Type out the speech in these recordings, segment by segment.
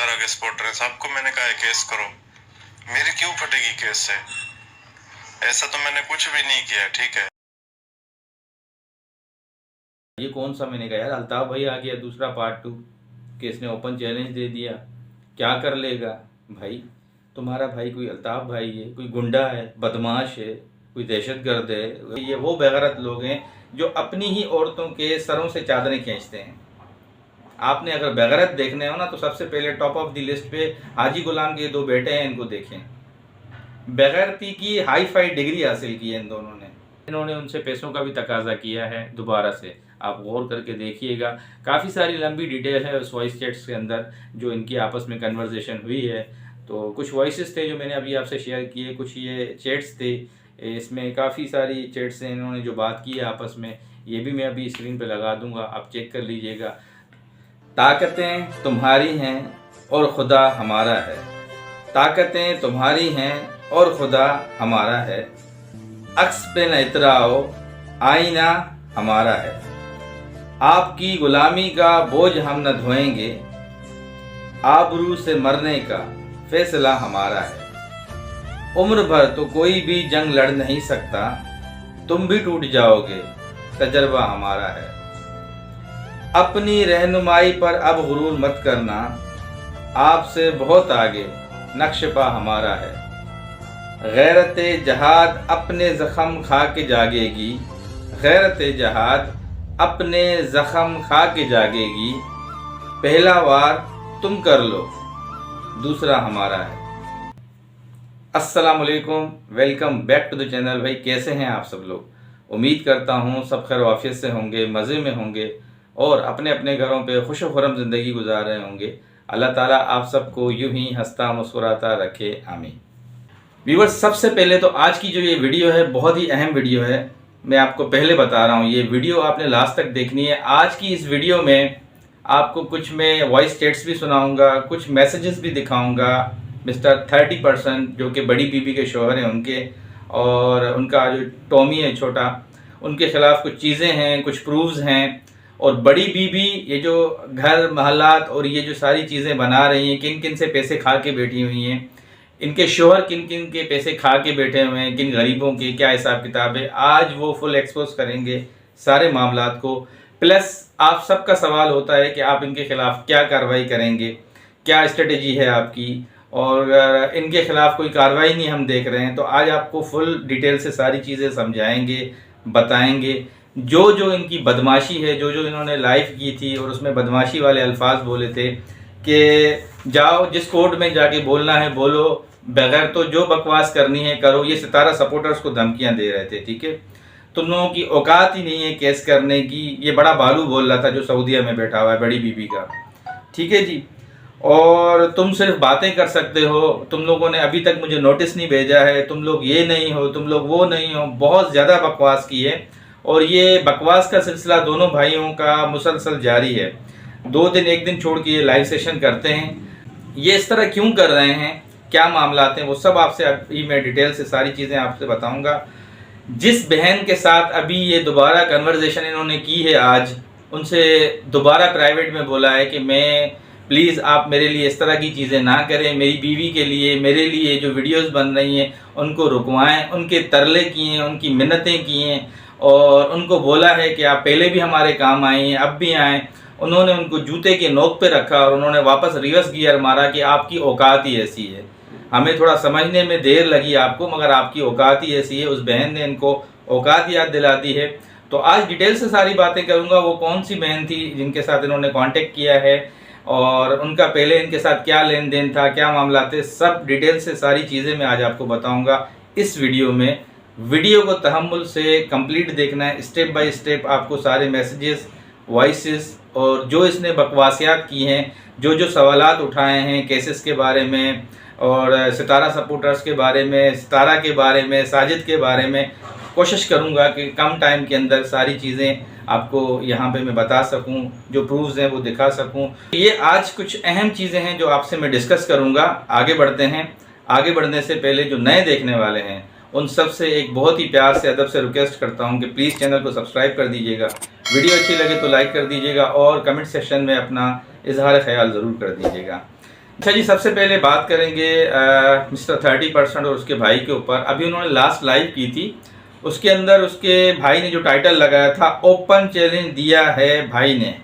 सारा के सपोर्टर है, सबको मैंने कहा है केस करो। मेरी क्यों फटेगी केस से? ऐसा तो मैंने कुछ भी नहीं किया, ठीक है। ये कौन सा मैंने कहा यार, अल्ताफ भाई आ गया दूसरा पार्ट 2 कि इसने ओपन चैलेंज दे दिया, क्या कर लेगा भाई? तुम्हारा भाई कोई अल्ताफ भाई है, कोई गुंडा है, बदमाश है, कोई दहशतगर्द है? ये वो बेगैरत लोग हैं जो अपनी ही औरतों के सरों से चादरें खींचते हैं। आपने अगर बेगैरत देखने हो ना तो सबसे पहले टॉप ऑफ द लिस्ट पे हाजी गुलाम के 2 बेटे हैं, इनको देखें। बेगैरती की हाई फाई डिग्री हासिल की है इन दोनों ने। इन्होंने उनसे पैसों का भी तकाजा किया है दोबारा से, आप गौर करके देखिएगा। काफ़ी सारी लंबी डिटेल है उस वॉइस चैट्स के अंदर जो इनकी आपस में कन्वर्जेशन हुई है। तो कुछ वॉइसेस थे जो मैंने अभी आपसे शेयर किए, कुछ ये चैट्स थे, इसमें काफ़ी सारी चैट्स हैं इन्होंने जो बात की है आपस में। ये भी मैं अभी स्क्रीन पे लगा दूंगा, आप चेक कर लीजिएगा। ताकतें तुम्हारी हैं और खुदा हमारा है, ताकतें तुम्हारी हैं और खुदा हमारा है, अक्स पे न इतराओ आईना हमारा है, आपकी गुलामी का बोझ हम न ढोएंगे, आबरू से मरने का फैसला हमारा है, उम्र भर तो कोई भी जंग लड़ नहीं सकता, तुम भी टूट जाओगे तजर्बा हमारा है, अपनी रहनुमाई पर अब गुरूर मत करना, आपसे बहुत आगे नक्शपा हमारा है, गैरत जहाद अपने ज़ख़म खा के जागेगी, गैरत जहाद अपने ज़ख़म खा के जागेगी, पहला वार तुम कर लो दूसरा हमारा है। अस्सलाम वालेकुम, welcome back to the channel. भाई कैसे हैं आप सब लोग? उम्मीद करता हूँ सब खैर वाफियत से होंगे, मज़े में होंगे और अपने अपने घरों पे खुश खुर्रम ज़िंदगी गुजार रहे होंगे। अल्लाह ताला आप सबको यूं ही हंसता मुस्कुराता रखे, आमीन। व्यूअर्स, सबसे पहले तो आज की जो ये वीडियो है बहुत ही अहम वीडियो है। मैं आपको पहले बता रहा हूँ ये वीडियो आपने लास्ट तक देखनी है। आज की इस वीडियो में आपको कुछ मैं वॉइस चैट्स भी सुनाऊंगा, कुछ मैसेजेस भी दिखाऊंगा मिस्टर 30% जो कि बड़ी बीबी के शौहर हैं उनके, और उनका जो टॉमी है छोटा, उनके खिलाफ कुछ चीज़ें हैं, कुछ प्रूफ्स हैं। और बड़ी बीबी ये जो घर महलात और ये जो सारी चीज़ें बना रही हैं, किन किन से पैसे खा के बैठी हुई हैं, इनके शोहर किन किन के पैसे खा के बैठे हुए हैं, किन गरीबों के क्या हिसाब किताब है, आज वो फुल एक्सपोज करेंगे सारे मामलात को। प्लस आप सबका सवाल होता है कि आप इनके खिलाफ क्या कार्रवाई करेंगे, क्या स्ट्रेटेजी है आपकी, और इनके खिलाफ कोई कार्रवाई नहीं हम देख रहे हैं, तो आज आपको फुल डिटेल से सारी चीज़ें समझाएंगे, बताएंगे। जो जो इनकी बदमाशी है, जो जो इन्होंने लाइव की थी और उसमें बदमाशी वाले अल्फाज बोले थे कि जाओ जिस कोर्ट में जाके बोलना है बोलो, बगैर तो जो बकवास करनी है करो। ये सितारा सपोर्टर्स को धमकियां दे रहे थे, ठीक है। तुम लोगों की औकात ही नहीं है केस करने की। ये बड़ा बालू बोल रहा था जो सऊदीया में बैठा हुआ है, बड़ी बीबी का, ठीक है जी। और तुम सिर्फ बातें कर सकते हो, तुम लोगों ने अभी तक मुझे नोटिस नहीं भेजा है, तुम लोग ये नहीं हो, तुम लोग वो नहीं हो। बहुत ज़्यादा बकवास की है और ये बकवास का सिलसिला दोनों भाइयों का मुसलसल जारी है। 2 दिन 1 दिन छोड़ के ये लाइव सेशन करते हैं। ये इस तरह क्यों कर रहे हैं, क्या मामला हैं, वो सब आपसे अभी मैं डिटेल से सारी चीज़ें आपसे बताऊंगा। जिस बहन के साथ अभी ये दोबारा कन्वर्जेशन इन्होंने की है आज, उनसे दोबारा प्राइवेट में बोला है कि मैं प्लीज़ आप मेरे लिए इस तरह की चीज़ें ना करें, मेरी बीवी के लिए, मेरे लिए जो वीडियोस बन रही हैं उनको रुकवाएं। उनके तरले किए हैं, उनकी मिन्नतें की हैं और उनको बोला है कि आप पहले भी हमारे काम आए हैं, अब भी आएँ। उन्होंने उनको जूते के नोक पे रखा और उन्होंने वापस रिवर्स गियर मारा कि आपकी औकात ही ऐसी है। हमें थोड़ा समझने में देर लगी आपको, मगर आपकी औकात ही ऐसी है। उस बहन ने इनको औकात याद दिला दी है। तो आज डिटेल से सारी बातें करूंगा। वो कौन सी बहन थी जिनके साथ इन्होंने कांटेक्ट किया है और उनका पहले इनके साथ क्या लेन देन था, क्या मामला थे, सब डिटेल से सारी चीज़ें मैं आज आपको बताऊंगा इस वीडियो में। वीडियो को तहम्मुल से कंप्लीट देखना है, स्टेप बाय स्टेप आपको सारे मैसेजेस, वॉइसेस और जो इसने बकवासियात की हैं, जो जो सवालात उठाए हैं केसेस के बारे में और सितारा सपोर्टर्स के बारे में, सितारा के बारे में, साजिद के बारे में, कोशिश करूंगा कि कम टाइम के अंदर सारी चीज़ें आपको यहाँ पे मैं बता सकूं, जो प्रूफ्स हैं वो दिखा सकूं। ये आज कुछ अहम चीज़ें हैं जो आपसे मैं डिस्कस करूंगा। आगे बढ़ते हैं। आगे बढ़ने से पहले जो नए देखने वाले हैं उन सब से एक बहुत ही प्यार से अदब से रिक्वेस्ट करता हूं कि प्लीज़ चैनल को सब्सक्राइब कर दीजिएगा, वीडियो अच्छी लगे तो लाइक कर दीजिएगा और कमेंट सेक्शन में अपना इजहार ख्याल ज़रूर कर दीजिएगा। अच्छा जी, सबसे पहले बात करेंगे मिस्टर 30% और उसके भाई के ऊपर। अभी उन्होंने लास्ट लाइव की थी, उसके अंदर उसके भाई ने जो टाइटल लगाया था, ओपन चैलेंज दिया है भाई ने।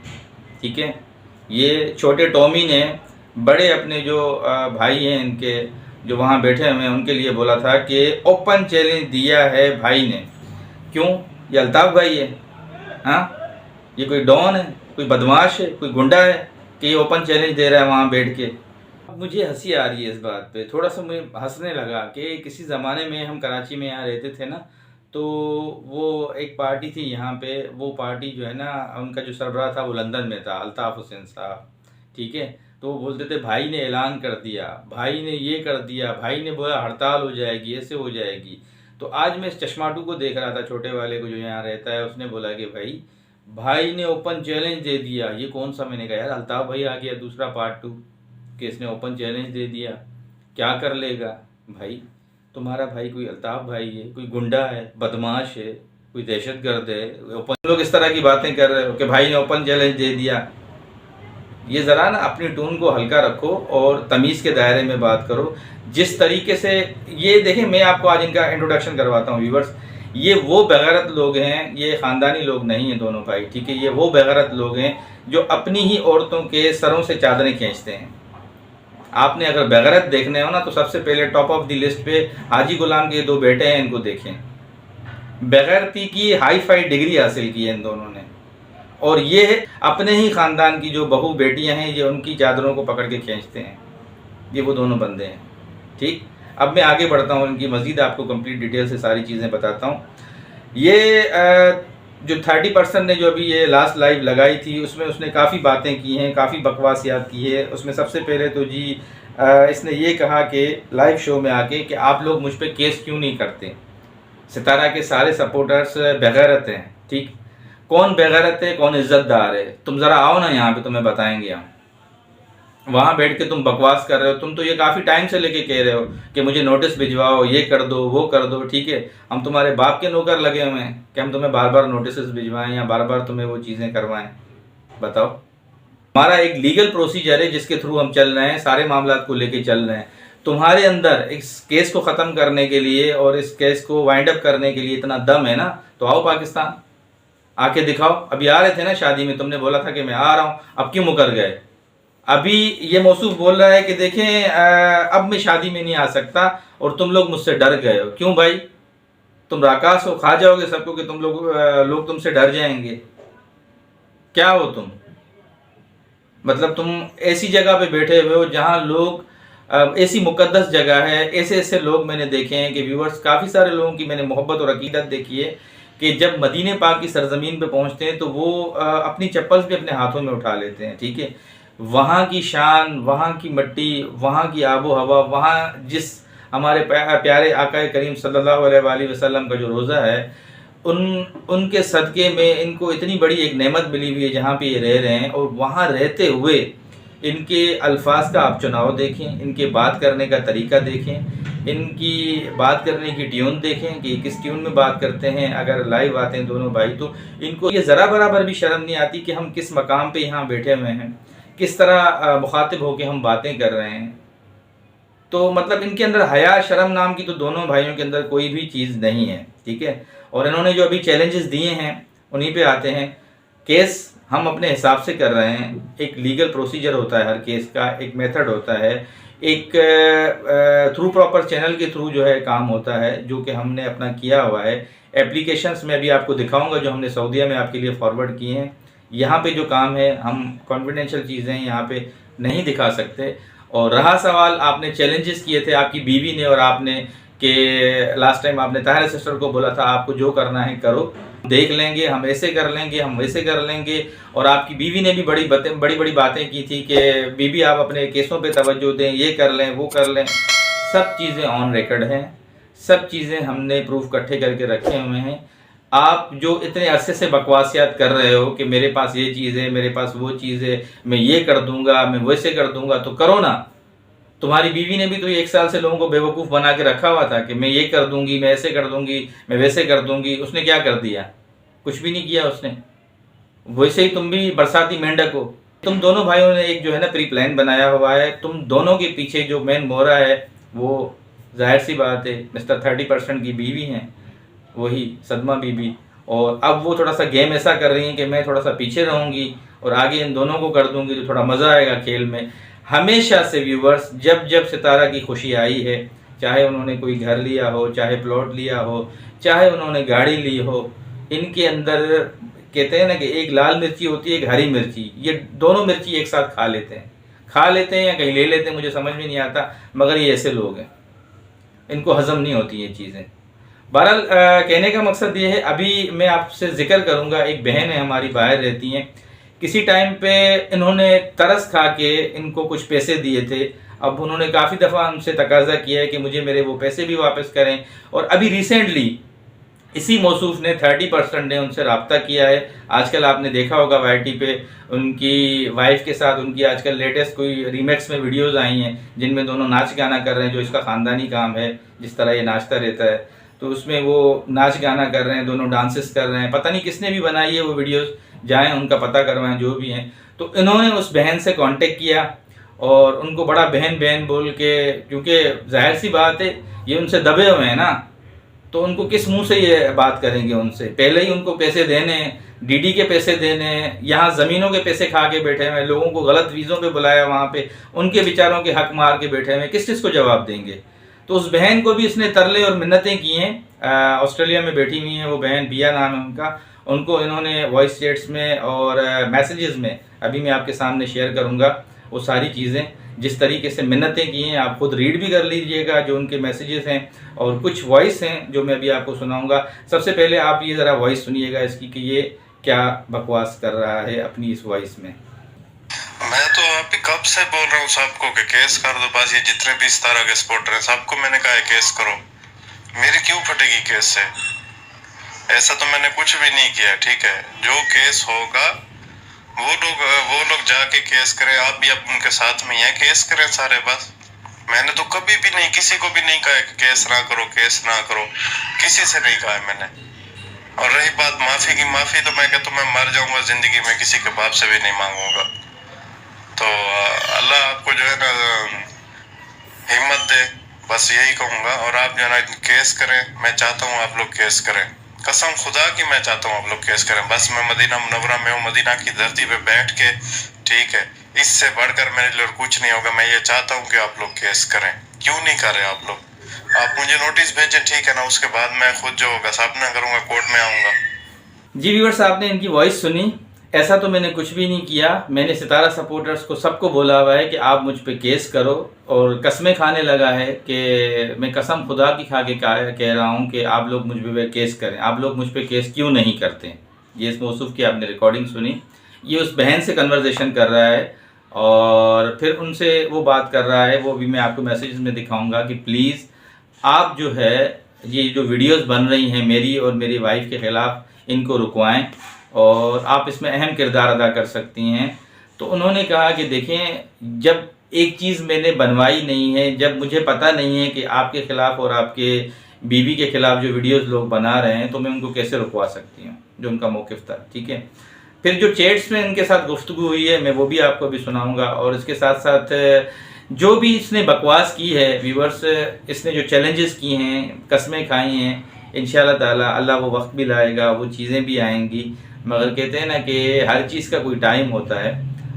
ठीक है, ये छोटे टॉमी ने बड़े अपने जो भाई हैं इनके, जो वहाँ बैठे हुए हैं, उनके लिए बोला था कि ओपन चैलेंज दिया है भाई ने। क्यों? ये अल्ताफ़ भाई है? हाँ, ये कोई डॉन है, कोई बदमाश है, कोई गुंडा है कि ये ओपन चैलेंज दे रहा है वहाँ बैठ के? मुझे हंसी आ रही है इस बात पे, थोड़ा सा मुझे हंसने लगा कि किसी ज़माने में हम कराची में यहाँ रहते थे ना, तो वो एक पार्टी थी यहाँ पे, वो पार्टी जो है ना, उनका जो सरबराह था वो लंदन में था, अल्ताफ़ हुसैन साहब। ठीक है, तो वो बोलते थे भाई ने ऐलान कर दिया, भाई ने ये कर दिया, भाई ने बोला हड़ताल हो जाएगी, ऐसे हो जाएगी। तो आज मैं इस चश्माटू को देख रहा था, छोटे वाले को जो यहाँ रहता है, उसने बोला कि भाई ने ओपन चैलेंज दे दिया। ये कौन सा? मैंने कहा यार अल्ताफ़ भाई आ गया दूसरा पार्ट 2 कि इसने ओपन चैलेंज दे दिया, क्या कर लेगा? भाई तुम्हारा भाई कोई अल्ताफ़ भाई है, कोई गुंडा है, बदमाश है, कोई दहशतगर्द है? ओपन लोग इस तरह की बातें कर रहे हो कि भाई ने ओपन चैलेंज दे दिया। ये ज़रा ना अपनी टोन को हल्का रखो और तमीज़ के दायरे में बात करो। जिस तरीके से ये देखें, मैं आपको आज इनका इंट्रोडक्शन करवाता हूँ व्यूवर्स। ये वो बेगैरत लोग हैं, ये ख़ानदानी लोग नहीं हैं दोनों भाई। ठीक है, ये वो बेगैरत लोग हैं जो अपनी ही औरतों के सरों से चादरें खींचते हैं। आपने अगर बेगैरत देखने हो ना, तो सबसे पहले टॉप ऑफ द लिस्ट पे हाजी गुलाम के 2 बेटे हैं, इनको देखें। बेगैरती की हाई फाई डिग्री हासिल की है इन दोनों ने, और ये अपने ही ख़ानदान की जो बहू बेटियां हैं, ये उनकी चादरों को पकड़ के खींचते हैं। ये वो दोनों बंदे हैं। ठीक, अब मैं आगे बढ़ता हूँ, इनकी मज़ीद आपको कंप्लीट डिटेल से सारी चीज़ें बताता हूँ। ये जो 30% ने जो अभी ये लास्ट लाइव लगाई थी, उसमें उसने काफ़ी बातें की हैं, काफ़ी बकवासियात की है। उसमें सबसे पहले तो जी इसने ये कहा कि लाइव शो में आके कि आप लोग मुझ पर केस क्यों नहीं करते, सितारा के सारे सपोर्टर्स बेगैरत हैं। ठीक, कौन बेगैरत है, कौन इज्जतदार है? तुम ज़रा आओ ना यहाँ पे, तुम्हें बताएंगे हम। वहाँ बैठ के तुम बकवास कर रहे हो, तुम तो ये काफ़ी टाइम से लेके कह रहे हो कि मुझे नोटिस भिजवाओ, ये कर दो, वो कर दो। ठीक है, हम तुम्हारे बाप के नौकर लगे हुए हैं कि हम तुम्हें बार बार नोटिस भिजवाएं या बार बार तुम्हें वो चीज़ें करवाएं? बताओ। हमारा एक लीगल प्रोसीजर है जिसके थ्रू हम चल रहे हैं, सारे मामला को लेके चल रहे हैं। तुम्हारे अंदर इस केस को ख़त्म करने के लिए और इस केस को वाइंड अप करने के लिए इतना दम है ना, तो आओ पाकिस्तान, आके दिखाओ। अभी आ रहे थे ना शादी में, तुमने बोला था कि मैं आ रहा हूँ, अब क्यों मुकर गए? अभी ये मौसूफ बोल रहा है कि देखें अब मैं शादी में नहीं आ सकता और तुम लोग मुझसे डर गए हो। क्यों भाई? तुम राकास हो, खा जाओगे सबको कि तुम लोग तुमसे डर जाएंगे? क्या हो तुम? मतलब तुम ऐसी जगह पे बैठे हुए हो जहाँ लोग, ऐसी मुकद्दस जगह है, ऐसे ऐसे लोग मैंने देखे हैं कि व्यूवर्स, काफ़ी सारे लोगों की मैंने मोहब्बत और अकीदत देखी है कि जब मदीने पाक की सरजमीन पे पहुँचते हैं तो वो अपनी चप्पल भी अपने हाथों में उठा लेते हैं। ठीक है, वहाँ की शान, वहाँ की मिट्टी, वहाँ की आबो हवा, वहाँ जिस हमारे प्यारे आका करीम सल्लल्लाहु अलैहि वसल्लम का जो रोज़ा है, उनके सदक़े में इनको इतनी बड़ी एक नेमत मिली हुई है जहाँ पे ये रह रहे हैं। और वहाँ रहते हुए इनके अल्फाज का आप चुनाव देखें, इनके बात करने का तरीका देखें, इनकी बात करने की ट्यून देखें कि किस ट्यून में बात करते हैं। अगर लाइव आते हैं दोनों भाई तो इनको ये ज़रा बराबर भी शर्म नहीं आती कि हम किस मकाम पे यहाँ बैठे हुए हैं, किस तरह मुखातिब होकर हम बातें कर रहे हैं। तो मतलब इनके अंदर हया शर्म नाम की तो दोनों भाइयों के अंदर कोई भी चीज़ नहीं है। ठीक है, और इन्होंने जो अभी चैलेंजेस दिए हैं उन्हीं पे आते हैं। केस हम अपने हिसाब से कर रहे हैं, एक लीगल प्रोसीजर होता है हर केस का, एक मेथड होता है, एक थ्रू प्रॉपर चैनल के थ्रू जो है काम होता है, जो कि हमने अपना किया हुआ है। एप्लीकेशंस में भी आपको दिखाऊंगा जो हमने सऊदीया में आपके लिए फॉरवर्ड किए हैं। यहाँ पे जो काम है, हम कॉन्फिडेंशियल चीज़ें यहाँ पे नहीं दिखा सकते। और रहा सवाल, आपने चैलेंजेस किए थे आपकी बीवी ने और आपने, कि लास्ट टाइम आपने ताहिरा सिस्टर को बोला था आपको जो करना है करो, देख लेंगे, हम ऐसे कर लेंगे, हम वैसे कर लेंगे। और आपकी बीवी ने भी बड़ी बड़ी बातें की थी कि बीबी आप अपने केसों पे तवज्जो दें, ये कर लें, वो कर लें। सब चीज़ें ऑन रिकॉर्ड हैं, सब चीज़ें हमने प्रूफ इकट्ठे करके रखे हुए हैं। आप जो इतने अरसे से बकवासियात कर रहे हो कि मेरे पास ये चीज़ है, मेरे पास वो चीज़ है, मैं ये कर दूंगा, मैं वैसे कर दूंगा, तो करो ना। तुम्हारी बीवी ने भी तो 1 साल से लोगों को बेवकूफ़ बना के रखा हुआ था कि मैं ये कर दूंगी, मैं ऐसे कर दूंगी, मैं वैसे कर दूंगी। उसने क्या कर दिया? कुछ भी नहीं किया उसने। वैसे ही तुम भी बरसाती मेंढक हो, तुम दोनों भाइयों ने एक जो है ना प्री प्लान बनाया हुआ है। तुम दोनों के पीछे जो मेन मोहरा है वो जाहिर सी बात है मिस्टर 30% की बीवी हैं, वही सदमा बीबी। और अब वो थोड़ा सा गेम ऐसा कर रही हैं कि मैं थोड़ा सा पीछे रहूँगी और आगे इन दोनों को कर दूँगी, तो थोड़ा मज़ा आएगा खेल में। हमेशा से व्यूवर्स, जब जब सितारा की खुशी आई है, चाहे उन्होंने कोई घर लिया हो, चाहे प्लॉट लिया हो, चाहे उन्होंने गाड़ी ली हो, इनके अंदर कहते हैं ना कि एक लाल मिर्ची होती है, एक हरी मिर्ची, ये दोनों मिर्ची एक साथ खा लेते हैं या कहीं ले लेते हैं, मुझे समझ में नहीं आता, मगर ये ऐसे लोग हैं, इनको हजम नहीं होती ये चीज़ें। बहरहाल कहने का मकसद ये है, अभी मैं आपसे जिक्र करूंगा, एक बहन है हमारी, बाहर रहती हैं। किसी टाइम पे इन्होंने तरस खा के इनको कुछ पैसे दिए थे। अब उन्होंने काफ़ी दफ़ा हमसे तकाजा किया है कि मुझे मेरे वो पैसे भी वापस करें। और अभी रिसेंटली इसी मौसूफ ने 30% ने उनसे रब्ता किया है। आजकल आपने देखा होगा YT पे उनकी वाइफ के साथ उनकी आजकल लेटेस्ट कोई रीमेक्स में वीडियोस आई हैं जिनमें दोनों नाच गाना कर रहे हैं, जो इसका ख़ानदानी काम है, जिस तरह ये नाचता रहता है, तो उसमें वो नाच गाना कर रहे हैं, दोनों डांसेस कर रहे हैं। पता नहीं किसने भी बनाई है वो वीडियोस, जाएं उनका पता करवाएं जो भी हैं। तो इन्होंने उस बहन से कांटेक्ट किया और उनको बड़ा बहन बहन बोल के, क्योंकि जाहिर सी बात है ये उनसे दबे हुए हैं ना, तो उनको किस मुंह से ये बात करेंगे उनसे। पहले ही उनको पैसे देने, DD के पैसे देने, यहाँ ज़मीनों के पैसे खा के बैठे हुए, लोगों को गलत वीज़ों पे बुलाया, वहाँ पे उनके विचारों के हक मार के बैठे हुए, किस को जवाब देंगे। तो उस बहन को भी इसने तरले और मिन्नतें की हैं। ऑस्ट्रेलिया में बैठी हुई हैं वो बहन, बिया नाम है उनका। उनको इन्होंने वॉइस चैट्स में और मैसेजेस में, अभी मैं आपके सामने शेयर करूँगा वो सारी चीज़ें, जिस तरीके से मिन्नतें की हैं, आप खुद रीड भी कर लीजिएगा जो उनके मैसेजेस हैं। और कुछ वॉइस हैं जो मैं अभी आपको सुनाऊंगा। सबसे पहले आप ये ज़रा वॉइस सुनिएगा इसकी कि ये क्या बकवास कर रहा है अपनी इस वॉइस में। मैं तो अभी कब से बोल रहा हूँ सबको कि केस कर दो, बस ये जितने भी सितारा के सपोर्टर हैं सबको मैंने कहा है केस करो। मेरी क्यों फटेगी केस से? ऐसा तो मैंने कुछ भी नहीं किया, ठीक है। जो केस होगा वो लोग जाके केस करें। आप भी अब उनके साथ में हैं, केस करें सारे। बस मैंने तो कभी भी नहीं, किसी को भी नहीं कहा कि केस ना करो, केस ना करो, किसी से नहीं कहा है मैंने। और रही बात माफी की, माफी तो मैं कहता हूँ मैं मर जाऊंगा जिंदगी में किसी के बाप से भी नहीं मांगूंगा। तो अल्लाह आपको जो है ना हिम्मत दे, बस यही कहूंगा। और आप जो है ना केस करें, मैं चाहता हूँ आप लोग केस करें, कसम खुदा की मैं चाहता हूँ आप लोग केस करें। बस मैं मदीना मुनव्वरा में हूँ, मदीना की धरती पे बैठ के, ठीक है, इससे बढ़कर मेरे लिए कुछ नहीं होगा। मैं ये चाहता हूँ कि आप लोग केस करें। क्यों नहीं कर रहे आप लोग? आप मुझे नोटिस भेजें, ठीक है ना, उसके बाद मैं खुद जो होगा सामना करूंगा, कोर्ट में आऊंगा। जी व्यूअर्स, आपने इनकी वॉइस सुनी। ऐसा तो मैंने कुछ भी नहीं किया। मैंने सितारा सपोर्टर्स को सबको बोला हुआ है कि आप मुझ पे केस करो, और कसमें खाने लगा है कि मैं कसम खुदा की खा के कह रहा हूँ कि आप लोग मुझ पे केस करें। आप लोग मुझ पे केस क्यों नहीं करते? ये इस मौसूफ की आपने रिकॉर्डिंग सुनी। ये उस बहन से कन्वर्सेशन कर रहा है और फिर उनसे वो बात कर रहा है, वो भी मैं आपको मैसेज में दिखाऊंगा कि प्लीज़ आप जो है ये जो वीडियोस बन रही हैं मेरी और मेरी वाइफ के ख़िलाफ़, इनको रुकवाएं और आप इसमें अहम किरदार अदा कर सकती हैं। तो उन्होंने कहा कि देखें, जब एक चीज़ मैंने बनवाई नहीं है, जब मुझे पता नहीं है कि आपके ख़िलाफ़ और आपके बीवी के ख़िलाफ़ जो वीडियोस लोग बना रहे हैं, तो मैं उनको कैसे रुकवा सकती हूँ, जो उनका मौक़िफ़ था, ठीक है। फिर जो चैट्स में इनके साथ गुफ्तगू हुई है, मैं वो भी आपको भी सुनाऊँगा। और इसके साथ साथ जो भी इसने बकवास की है व्यूवर्स, इसने जो चैलेंजेस किए हैं, कस्में खाई हैं, इंशाल्लाह ताला अल्लाह वो वक्त भी लाएगा, वो चीज़ें भी आएंगी। मगर कहते हैं ना कि हर चीज़ का कोई टाइम होता है।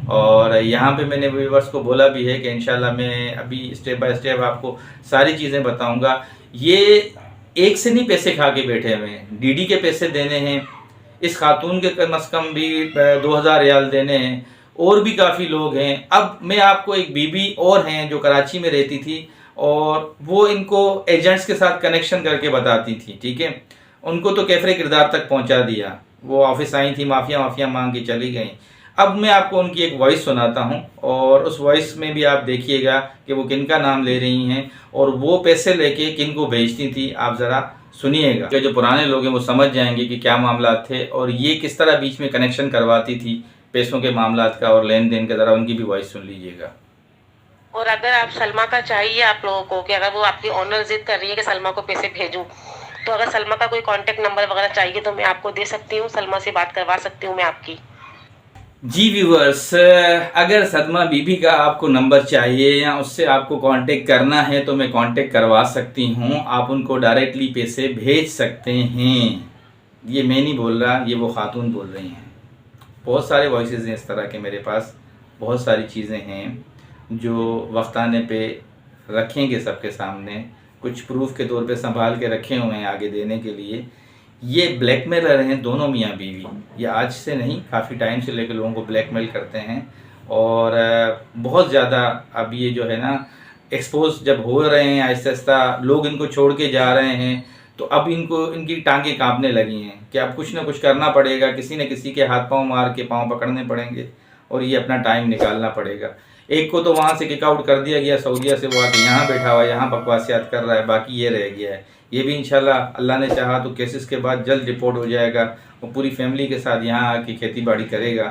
और यहाँ पे मैंने व्यूवर्स को बोला भी है कि इंशाल्लाह मैं अभी स्टेप बाय स्टेप आपको सारी चीज़ें बताऊँगा। ये एक से नहीं पैसे खा के बैठे हुए हैं, DD के पैसे देने हैं, इस खातून के कम अज़ कम भी 2000 रियाल देने हैं, और भी काफ़ी लोग हैं। अब मैं आपको एक बीबी और हैं जो कराची में रहती थी, और वो इनको एजेंट्स के साथ कनेक्शन करके बताती थी, ठीक है। उनको तो कैफरे किरदार तक पहुंचा दिया, वो ऑफिस आई थी, माफिया मांग के चली गई। अब मैं आपको उनकी एक वॉइस सुनाता हूं, और उस वॉइस में भी आप देखिएगा कि वो किन का नाम ले रही हैं और वो पैसे लेके किन को भेजती थी। आप ज़रा सुनिएगा, जो पुराने लोग हैं वो समझ जाएंगे कि क्या मामला थे और ये किस तरह बीच में कनेक्शन करवाती थी पैसों के मामलात का और लेन देन का। ज़रा उनकी भी वॉइस सुन लीजिएगा। और अगर आप सलमा का चाहिए आप लोगों को कि अगर वो आपकी ऑनर जिद कर रही है कि सलमा को पैसे भेजूं, तो अगर सलमा का कोई कांटेक्ट नंबर वगैरह चाहिए तो मैं आपको दे सकती हूँ, सलमा से बात करवा सकती हूँ मैं आपकी। जी व्यूवर्स, अगर सदमा बीबी का आपको नंबर चाहिए या उससे आपको कांटेक्ट करना है तो मैं कांटेक्ट करवा सकती हूँ। आप उनको डायरेक्टली पैसे भेज सकते हैं। ये मैं नहीं बोल रहा, ये वो खातून बोल रही हैं। बहुत सारे वॉइसेस हैं इस तरह के मेरे पास, बहुत सारी चीज़ें हैं जो वक्त आने पे रखेंगे सबके सामने, कुछ प्रूफ के तौर पे संभाल के रखे हुए हैं आगे देने के लिए। ये ब्लैकमेलर हैं दोनों मियाँ बीवी। ये आज से नहीं, काफ़ी टाइम से लेकर लोगों को ब्लैकमेल करते हैं और बहुत ज़्यादा अब ये जो है ना एक्सपोज जब हो रहे हैं, आहिस्ता आहिस्ता लोग इनको छोड़ के जा रहे हैं, तो अब इनको इनकी टांगें कांपने लगी हैं कि अब कुछ ना कुछ करना पड़ेगा, किसी न किसी के हाथ पांव मार के पांव पकड़ने पड़ेंगे और ये अपना टाइम निकालना पड़ेगा। एक को तो वहाँ से किक आउट कर दिया गया सऊदीया से, वो आके यहाँ बैठा हुआ है, यहाँ बकवासियात कर रहा है, बाकी ये रह गया है। ये भी इंशाल्लाह अल्लाह ने चाहा तो केसेस के बाद जल्द रिपोर्ट हो जाएगा, वो पूरी फैमिली के साथ यहाँ आके खेती बाड़ी करेगा।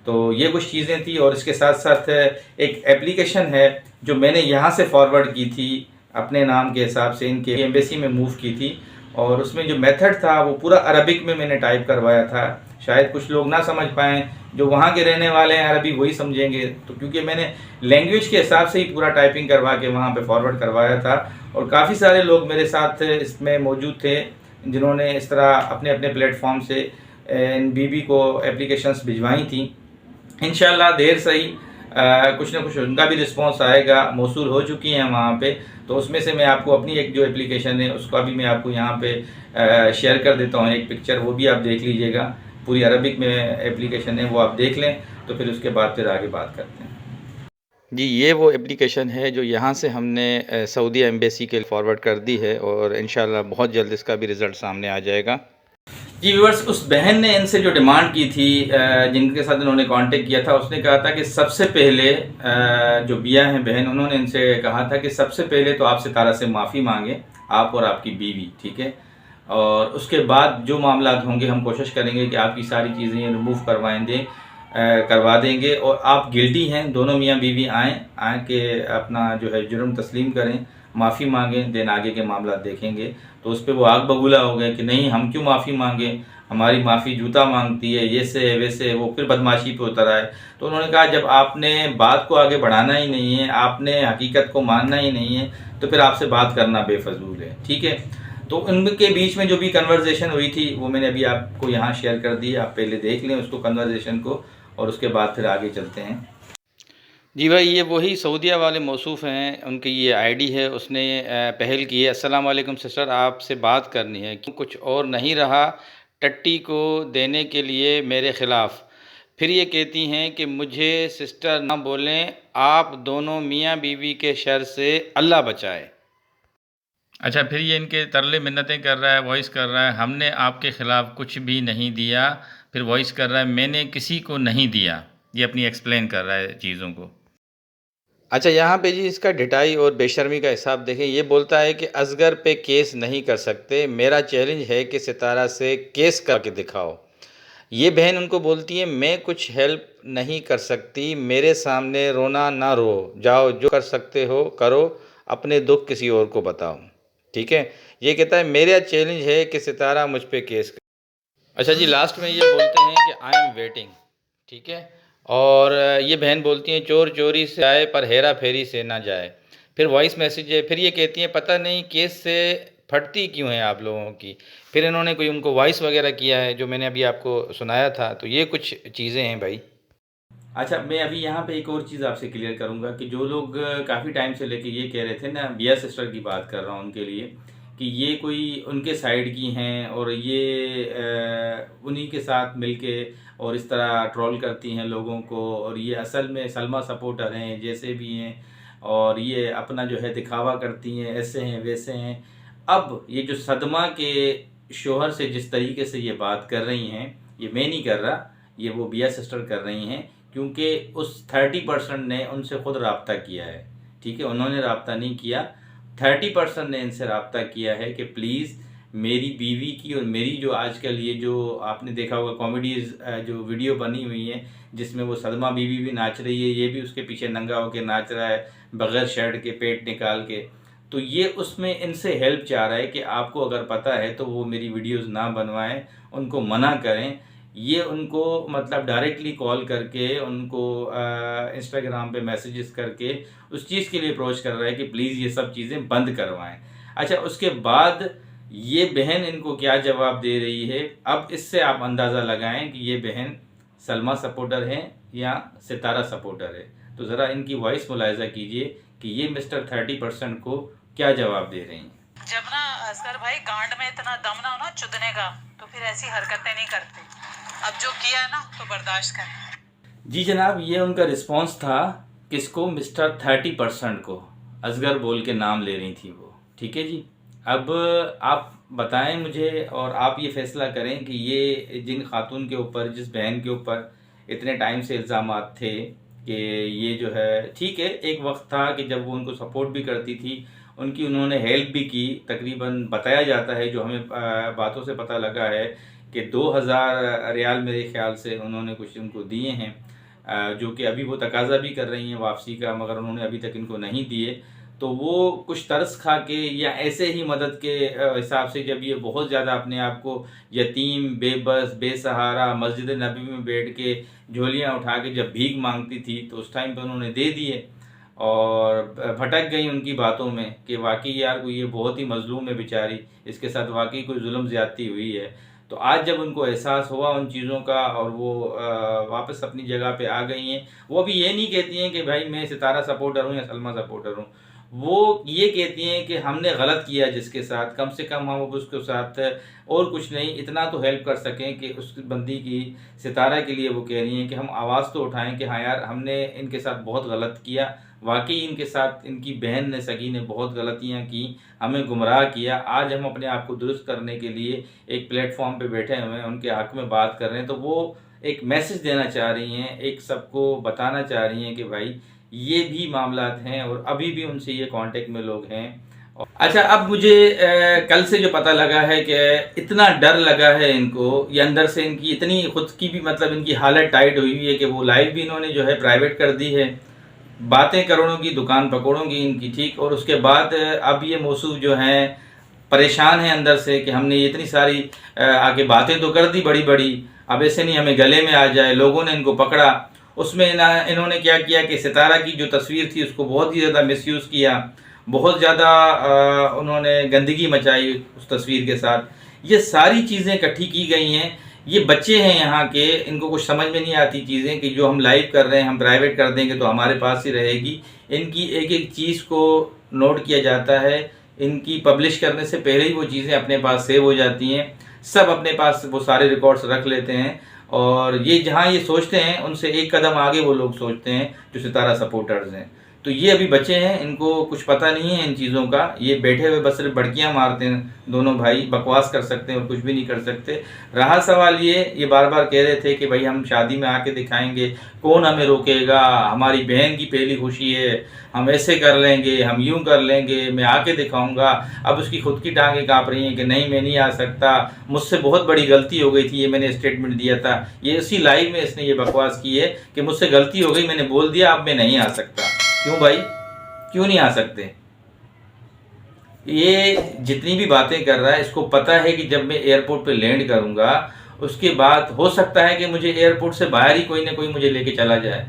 तो ये कुछ चीज़ें थी और इसके साथ साथ एक एप्लीकेशन है जो मैंने यहाँ से फॉरवर्ड की थी अपने नाम के हिसाब से, इनके एम्बेसी में मूव की थी और उसमें जो मेथड था वो पूरा अरबिक में मैंने टाइप करवाया था। शायद कुछ लोग ना समझ पाएँ, जो वहाँ के रहने वाले हैं अरबी वही समझेंगे, तो क्योंकि मैंने लैंग्वेज के हिसाब से ही पूरा टाइपिंग करवा के वहाँ पे फॉरवर्ड करवाया था और काफ़ी सारे लोग मेरे साथ इसमें मौजूद थे जिन्होंने इस तरह अपने अपने प्लेटफॉर्म से इन बीबी को एप्लीकेशंस भिजवाई थी। इंशाल्लाह देर सही कुछ ना कुछ उनका भी रिस्पांस आएगा, मौसूल हो चुकी हैं वहाँ पे। तो उसमें से मैं आपको अपनी एक जो एप्लीकेशन है उसका भी मैं आपको यहाँ पे शेयर कर देता हूँ एक पिक्चर, वो भी आप देख लीजिएगा। पूरी अरबिक में एप्लीकेशन है, वो आप देख लें तो फिर उसके बाद फिर आगे बात करते हैं। जी, ये वो एप्लीकेशन है जो यहाँ से हमने सऊदी एम्बेसी के फॉरवर्ड कर दी है और इंशाल्लाह बहुत जल्द इसका भी रिज़ल्ट सामने आ जाएगा। जी व्यूअर्स, उस बहन ने इनसे जो डिमांड की थी, जिनके साथ इन्होंने कांटेक्ट किया था, उसने कहा था कि सबसे पहले जो बिया हैं बहन, उन्होंने इनसे कहा था कि सबसे पहले तो आप सितारा से माफ़ी मांगे, आप और आपकी बीवी, ठीक है, और उसके बाद जो मामला होंगे हम कोशिश करेंगे कि आपकी सारी चीज़ें रिमूव करवा देंगे और आप गिल्टी हैं, दोनों मियाँ बीवी आए के अपना जो है जुर्म तस्लीम करें, माफ़ी मांगें, देन आगे के मामला देखेंगे। तो उस पर वो आग बबूला हो गए कि नहीं, हम क्यों माफ़ी मांगें, हमारी माफ़ी जूता मांगती है, ये से वैसे, वो फिर बदमाशी पे उतर आए। तो उन्होंने कहा जब आपने बात को आगे बढ़ाना ही नहीं है, आपने हकीकत को मानना ही नहीं है, तो फिर आपसे बात करना बेफजूल है, ठीक है। तो उनके बीच में जो भी कन्वर्जेशन हुई थी वो मैंने अभी आपको यहाँ शेयर कर दी, आप पहले देख लें उसको, कन्वर्जेशन को, और उसके बाद फिर आगे चलते हैं। जी भाई, ये वही सऊदीया वाले मौसूफ़ हैं, उनकी ये आईडी है, उसने पहल की है। अस्सलाम वालेकुम सिस्टर, आपसे बात करनी है, क्यों कुछ और नहीं रहा टट्टी को देने के लिए मेरे ख़िलाफ़। फिर ये कहती हैं कि मुझे सिस्टर ना बोलें, आप दोनों मियाँ बीवी के शर से अल्लाह बचाए। अच्छा, फिर ये इनके तरले मिन्नतें कर रहा है, वॉइस कर रहा है, हमने आपके ख़िलाफ़ कुछ भी नहीं दिया। फिर वॉइस कर रहा है, मैंने किसी को नहीं दिया। ये अपनी एक्सप्लेन कर रहा है चीज़ों को। अच्छा, यहाँ पे जी इसका ढिठाई और बेशर्मी का हिसाब देखें। ये बोलता है कि असगर पे केस नहीं कर सकते, मेरा चैलेंज है कि सितारा से केस करके दिखाओ। ये बहन उनको बोलती है मैं कुछ हेल्प नहीं कर सकती, मेरे सामने रोना ना रो, जाओ जो कर सकते हो करो, अपने दुख किसी और को बताओ, ठीक है। ये कहता है मेरा चैलेंज है कि सितारा मुझ पे केस कर। अच्छा जी, लास्ट में ये बोलते हैं कि आई एम वेटिंग, ठीक है। और ये बहन बोलती हैं चोर चोरी से आए पर हेरा फेरी से ना जाए। फिर वॉइस मैसेज है, फिर ये कहती हैं पता नहीं केस से फटती क्यों है आप लोगों की। फिर इन्होंने कोई उनको वॉइस वगैरह किया है जो मैंने अभी आपको सुनाया था। तो ये कुछ चीज़ें हैं भाई। अच्छा, मैं अभी यहाँ पे एक और चीज़ आपसे क्लियर करूँगा कि जो लोग काफ़ी टाइम से लेके ये कह रहे थे ना, बिया सिस्टर की बात कर रहा हूँ उनके लिए, कि ये कोई उनके साइड की हैं और ये उन्हीं के साथ मिलके और इस तरह ट्रोल करती हैं लोगों को, और ये असल में सलमा सपोर्टर हैं जैसे भी हैं, और ये अपना जो है दिखावा करती हैं, ऐसे हैं वैसे हैं। अब ये जो सदमा के शोहर से जिस तरीके से ये बात कर रही हैं, ये मैं नहीं कर रहा, ये वो बिया सिस्टर कर रही हैं, क्योंकि उस 30% ने उनसे ख़ुद रब्ता किया है, ठीक है, उन्होंने रब्ता नहीं किया। 30% ने इनसे रब्ता किया है कि प्लीज़ मेरी बीवी की और मेरी जो आजकल ये जो आपने देखा होगा कॉमेडीज़ जो वीडियो बनी हुई है जिसमें वो सदमा बीवी भी नाच रही है, ये भी उसके पीछे नंगा होकर नाच रहा है बग़ैर शर्ट के, पेट निकाल के। तो ये उसमें इनसे हेल्प चाह रहा है कि आपको अगर पता है तो वो मेरी वीडियोस ना बनवाएं, उनको मना करें। ये उनको मतलब डायरेक्टली कॉल करके उनको इंस्टाग्राम पे मैसेजेस करके उस चीज़ के लिए अप्रोच कर रहा है कि प्लीज़ ये सब चीज़ें बंद करवाएं। अच्छा, उसके बाद ये बहन इनको क्या जवाब दे रही है, अब इससे आप अंदाज़ा लगाएं कि ये बहन सलमा सपोर्टर है या सितारा सपोर्टर है। तो ज़रा इनकी वॉइस मुलाहिजा कीजिए कि ये मिस्टर 30% को क्या जवाब दे रही हैं। जब ना असगर भाई गांड में इतना दम ना हो ना चुदने का, तो फिर ऐसी हरकतें नहीं करते। अब जो किया है ना तो बर्दाश्त करें। जी जनाब, ये उनका रिस्पांस था। किसको? मिस्टर 30% को। असगर बोल के नाम ले रही थी वो। ठीक है जी, अब आप बताएं मुझे और आप ये फैसला करें कि ये जिन खातून के ऊपर, जिस बहन के ऊपर इतने टाइम से इल्ज़ामात थे कि ये जो है, ठीक है, एक वक्त था कि जब वो उनको सपोर्ट भी करती थी, उनकी उन्होंने हेल्प भी की। तकरीबन बताया जाता है, जो हमें बातों से पता लगा है कि 2000 रियाल मेरे ख्याल से उन्होंने कुछ उनको दिए हैं, जो कि अभी वो तकाजा भी कर रही हैं वापसी का, मगर उन्होंने अभी तक इनको नहीं दिए। तो वो कुछ तरस खा के या ऐसे ही मदद के हिसाब से, जब ये बहुत ज़्यादा अपने आप को यतीम, बेबस, बेसहारा मस्जिद नबी में बैठ के झोलियाँ उठा के जब भीख मांगती थी, तो उस टाइम पे उन्होंने दे दिए और भटक गई उनकी बातों में कि वाकई यार कोई ये बहुत ही मजलूम है बेचारी, इसके साथ वाकई कोई जुल्म ज़्यादती हुई है। तो आज जब उनको एहसास हुआ उन चीज़ों का और वो वापस अपनी जगह पे आ गई हैं, वो अभी ये नहीं कहती हैं कि भाई मैं सितारा सपोर्टर हूँ या सलमा सपोर्टर हूँ। वो ये कहती हैं कि हमने गलत किया जिसके साथ, कम से कम हम अब उसके साथ और कुछ नहीं, इतना तो हेल्प कर सकें कि उस बंदी की, सितारा के लिए वो कह रही हैं कि हम आवाज़ तो उठाएं कि हाँ यार हमने इनके साथ बहुत गलत किया, वाकई इनके साथ इनकी बहन ने, सगी ने बहुत गलतियां की, हमें गुमराह किया। आज हम अपने आप को दुरुस्त करने के लिए एक प्लेटफॉर्म पे बैठे हुए हैं, उनके हक़ में बात कर रहे हैं। तो वो एक मैसेज देना चाह रही हैं, एक सबको बताना चाह रही हैं कि भाई ये भी मामलात हैं और अभी भी उनसे ये कांटेक्ट में लोग हैं। अच्छा, अब मुझे कल से जो पता लगा है कि इतना डर लगा है इनको, ये अंदर से इनकी इतनी खुद की भी मतलब इनकी हालत टाइट हुई है कि वो लाइव भी इन्होंने जो है प्राइवेट कर दी है। बातें करोड़ों की, दुकान पकौड़ों की इनकी, ठीक। और उसके बाद अब ये मौसू जो हैं परेशान हैं अंदर से कि हमने इतनी सारी आगे बातें तो कर दी बड़ी बड़ी, अब ऐसे नहीं हमें गले में आ जाए। लोगों ने इनको पकड़ा, उसमें इन्होंने क्या किया कि सितारा की जो तस्वीर थी उसको बहुत ही ज़्यादा मिसयूज़ किया, बहुत ज़्यादा उन्होंने गंदगी मचाई उस तस्वीर के साथ। ये सारी चीज़ें इकट्ठी की गई हैं। ये बच्चे हैं यहाँ के, इनको कुछ समझ में नहीं आती चीज़ें कि जो हम लाइव कर रहे हैं हम प्राइवेट कर देंगे तो हमारे पास ही रहेगी। इनकी एक एक चीज़ को नोट किया जाता है, इनकी पब्लिश करने से पहले ही वो चीज़ें अपने पास सेव हो जाती हैं, सब अपने पास वो सारे रिकॉर्ड्स रख लेते हैं। और ये जहाँ ये सोचते हैं उनसे एक कदम आगे वो लोग सोचते हैं जो सितारा सपोर्टर्स हैं। तो ये अभी बच्चे हैं, इनको कुछ पता नहीं है इन चीज़ों का। ये बैठे हुए बस सिर्फ बड़कियाँ मारते हैं, दोनों भाई बकवास कर सकते हैं और कुछ भी नहीं कर सकते। रहा सवाल ये बार बार कह रहे थे कि भाई हम शादी में आके दिखाएंगे, कौन हमें रोकेगा, हमारी बहन की पहली खुशी है, हम ऐसे कर लेंगे, हम यूं कर लेंगे, मैं आके दिखाऊंगा। अब उसकी खुद की टांगें काँप रही हैं कि नहीं मैं नहीं आ सकता, मुझसे बहुत बड़ी गलती हो गई थी, ये मैंने स्टेटमेंट दिया था। ये इसी लाइव में इसने ये बकवास की है कि मुझसे गलती हो गई, मैंने बोल दिया, अब मैं नहीं आ सकता। क्यों भाई, क्यों नहीं आ सकते? ये जितनी भी बातें कर रहा है इसको पता है कि जब मैं एयरपोर्ट पे लैंड करूंगा उसके बाद हो सकता है कि मुझे एयरपोर्ट से बाहर ही कोई ना कोई मुझे लेके चला जाए।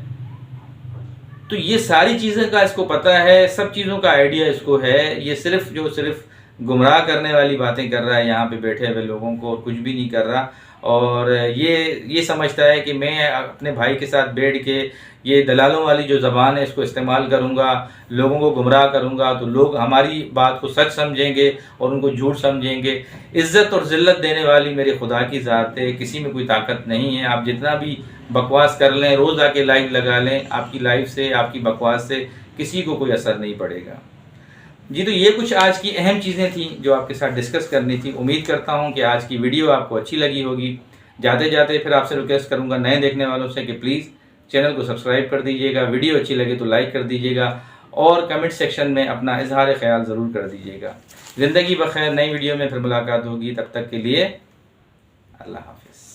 तो ये सारी चीज़ें का इसको पता है, सब चीज़ों का आइडिया इसको है। ये सिर्फ गुमराह करने वाली बातें कर रहा है यहाँ पे बैठे हुए लोगों को, और कुछ भी नहीं कर रहा। और ये समझता है कि मैं अपने भाई के साथ बैठ के ये दलालों वाली जो ज़बान है इसको इस्तेमाल करूँगा, लोगों को गुमराह करूँगा, तो लोग हमारी बात को सच समझेंगे और उनको झूठ समझेंगे। इज़्ज़त और ज़िल्लत देने वाली मेरे खुदा की ज़ात है, किसी में कोई ताकत नहीं है। आप जितना भी बकवास कर लें, रोज़ आके लाइव लगा लें, आपकी लाइव से, आपकी बकवास से किसी को कोई असर नहीं पड़ेगा। जी, तो ये कुछ आज की अहम चीज़ें थी जो आपके साथ डिस्कस करनी थी। उम्मीद करता हूँ कि आज की वीडियो आपको अच्छी लगी होगी। जाते जाते फिर आपसे रिक्वेस्ट करूँगा नए देखने वालों से कि प्लीज़ चैनल को सब्सक्राइब कर दीजिएगा, वीडियो अच्छी लगे तो लाइक कर दीजिएगा और कमेंट सेक्शन में अपना इजहार ख्याल ज़रूर कर दीजिएगा। ज़िंदगी बखैर, नई वीडियो में फिर मुलाकात होगी, तब तक के लिए अल्लाह हाफ़िज़।